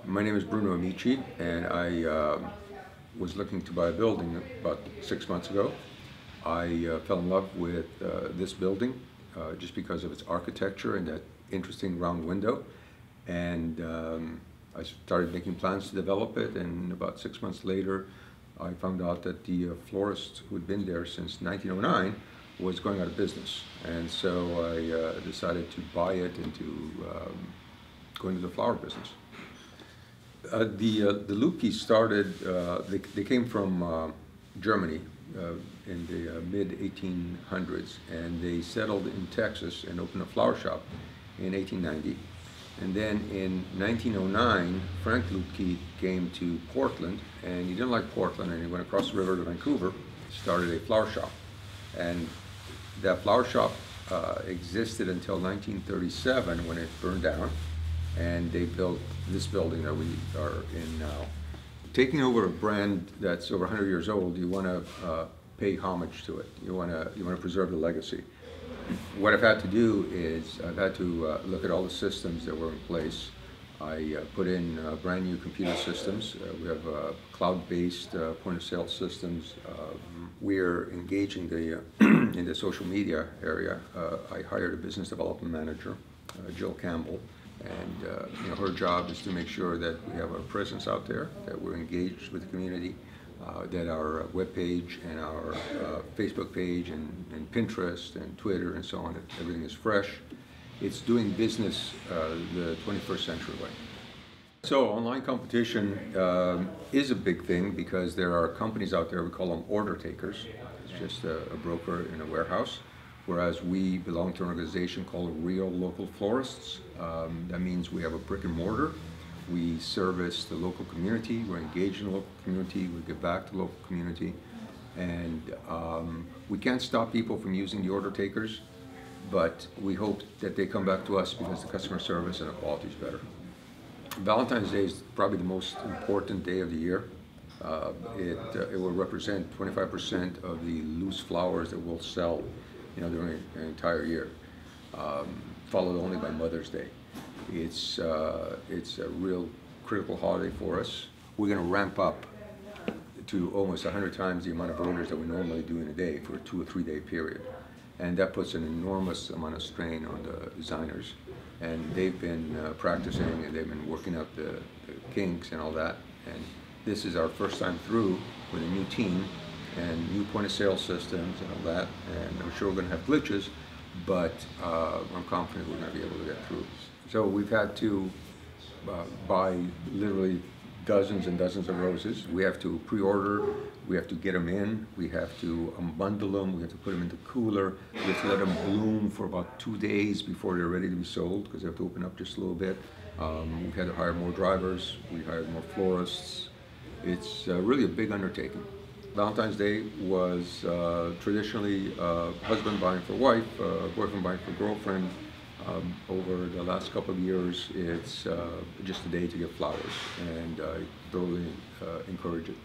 My name is Bruno Amici, and I was looking to buy a building about 6 months ago. I fell in love with this building just because of its architecture and that interesting round window. And I started making plans to develop it, and about 6 months later, I found out that the florist who had been there since 1909 was going out of business. And so I decided to buy it and to go into the flower business. The Luepke started, they came from Germany in the mid-1800s, and they settled in Texas and opened a flower shop in 1890. And then in 1909, Frank Luepke came to Portland, and he didn't like Portland, and he went across the river to Vancouver, started a flower shop. And that flower shop existed until 1937 when it burned down, and they built this building that we are in now. Taking over a brand that's over 100 years old, you want to pay homage to it. You want to preserve the legacy. What I've had to do is I've had to look at all the systems that were in place. I put in brand new computer systems. We have cloud-based point-of-sale systems. We're engaging the in the social media area. I hired a business development manager, Jill Campbell, and her job is to make sure that we have our presence out there, that we're engaged with the community, that our webpage and our Facebook page and Pinterest and Twitter and so on, that everything is fresh. It's doing business the 21st century way. So online competition is a big thing because there are companies out there, we call them order takers. It's just a broker in a warehouse. Whereas we belong to an organization called Real Local Florists. That means we have a brick and mortar. We service the local community, we're engaged in the local community, we give back to the local community. And we can't stop people from using the order takers, but we hope that they come back to us because the customer service and the quality is better. Valentine's Day is probably the most important day of the year. It will represent 25% of the loose flowers that we'll sell during an entire year, followed only by Mother's Day. It's a real critical holiday for us. We're going to ramp up to almost 100 times the amount of orders that we normally do in a day for a 2 or 3 day period. And that puts an enormous amount of strain on the designers. And they've been practicing, and they've been working out the kinks and all that. And this is our first time through with a new team and new point-of-sale systems and all that. And I'm sure we're going to have glitches, but I'm confident we're going to be able to get through. So we've had to buy literally dozens and dozens of roses. We have to pre-order, we have to get them in, we have to unbundle them, we have to put them in the cooler, we have to let them bloom for about 2 days before they're ready to be sold, because they have to open up just a little bit. We've had to hire more drivers, we hired more florists. It's really a big undertaking. Valentine's Day was traditionally husband buying for wife, boyfriend buying for girlfriend. Over the last couple of years, it's just a day to get flowers, and I thoroughly encourage it.